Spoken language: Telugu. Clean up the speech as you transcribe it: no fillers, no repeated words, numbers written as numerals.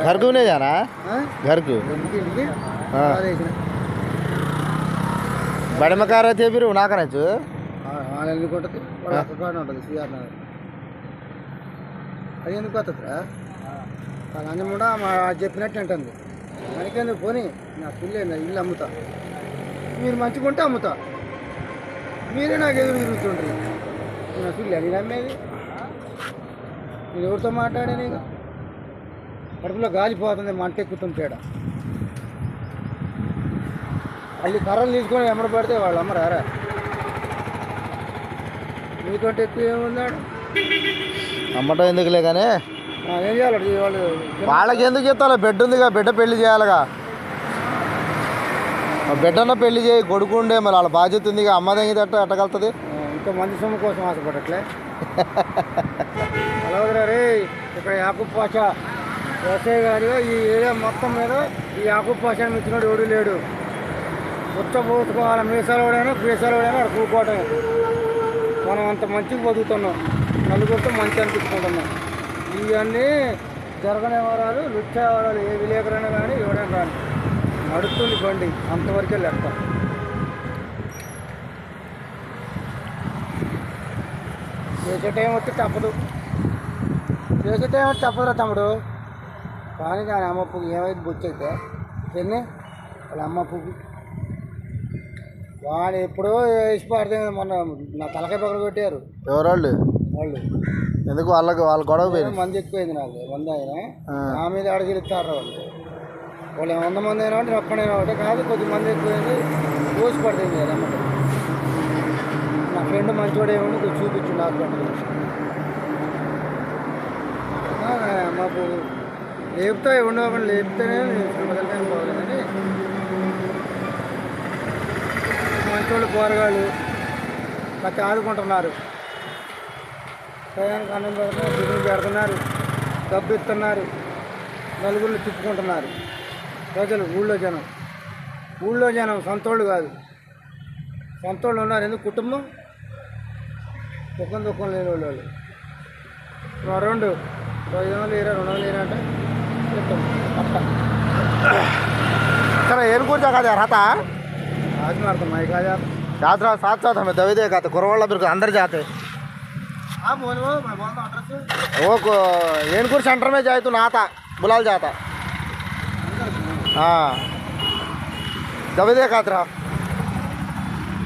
घर को नहीं जाना घर को बड़े में कार रहती है फिर ना करें चु ఉంటుంది అది ఎందుకు వస్తుందిరా అన్నీ కూడా మా చెప్పినట్టు అంటుంది మనకెందుకు పోనీ నా పిల్లే నా ఇల్లు అమ్ముతా మీరు మంచిగా ఉంటే అమ్ముతా మీరే నాకు ఎదురు తిరుగుతుండ్రి నా పిల్ల నేను అమ్మేది నేను ఎవరితో మాట్లాడాను ఇక కడుపులో గాలిపోతుంది మంట ఎక్కుతుంటాడ మళ్ళీ కర్రలు తీసుకొని ఎమ్మడ పడితే వాళ్ళు అమ్మరారా మీకంటే ఎక్కువ ఏముందాడు అమ్మటం ఎందుకులే కానీ ఏం చేయాలి వాళ్ళు వాళ్ళకి ఎందుకు చెప్తా బిడ్డ ఉందిగా బిడ్డ పెళ్లి చేయాలిగా బిడ్డన్న పెళ్లి చేయి కొడుకుండే మరి వాళ్ళ బాధ్యత ఉంది అమ్మ తగ్గితట్టు ఎట్టగలుగుతుంది ఇంకా మంది సొమ్ము కోసం ఆశపడట్లే అలాగే రే ఇక్కడ యాకూబ్ పాషా వ్యవసాయ గారిగా ఈ ఏరియా మొత్తం మీద ఈ యాకూబ్ పాషాని ఇచ్చినాడు ఎవడు లేడు పుచ్చపోతుకోవాలి మీసాలు వాడైనా పీసాలు వాడైనా అక్కడ కూకోవటమే మనం అంత మంచిగా బతుకుతున్నాం నలుగురితో మంచి అనిపించుకుంటున్నాం ఇవన్నీ జరగనివ్వరాలు లుచ్చేవారాలు ఏ విలేకరైనా కానీ ఎవరైనా కానీ నడుస్తుంది బండి అంతవరకే లెక్క చేసే టైం వచ్చి తప్పదు చేసే టైం వచ్చి తప్పదురా తమ్ముడు కానీ దాని అమ్మ పువ్వు ఏమైంది బొచ్చైతే చెన్ని వాళ్ళ అమ్మ పువ్వు వాడు ఎప్పుడో వేసి పడితే మొన్న నా తలకాయ పక్కన పెట్టారు ఎవరాళ్ళు వాళ్ళు ఎందుకు వాళ్ళకి వాళ్ళ గొడవ పోయింది మంది ఎక్కువైంది నాకు 100 అయినా నా మీద అడగిలుతారు వాళ్ళు 100 మంది అయినా అంటే ఒక్కడైనా ఒకటే కాదు కొద్దిమంది ఎక్కువైంది పోసి పడుతుంది కదా అన్నమాట నా ఫ్రెండ్ మంచివాడు ఏమో కొంచెం చూపించు నాకు మాకు లేపుతా ఉండవకుండా లేపితేనే మొదలైన పోవాలని మంచోళ్ళు పోరగాళ్ళు ప్రతి ఆడుకుంటున్నారు టయానికి అన్నం పెడుతున్నారు బిర్యానీ పెడుతున్నారు డబ్బు ఇస్తున్నారు నలుగురిని తిప్పుకుంటున్నారు ప్రజలు ఊళ్ళో జనం సొంతోళ్ళు కాదు సొంతోళ్ళు ఉన్నారు ఎందుకు కుటుంబం దుఃఖం లేని వాళ్ళు 2 500 200 అంటే చెప్తాం అట్ట सर ಏನು ಕೂರ್ಚಾ ಕಾದ रहता आज मारता माई का यात्रा साथ साथ हमें दवे दे का कुरवाला बिल्कुल अंदर जाते हाँ बोलो मैं बोलता एड्रेस वो एनपुर सेंटर में जाए तो ना आता बुलाल जाता हाँ दवे दे का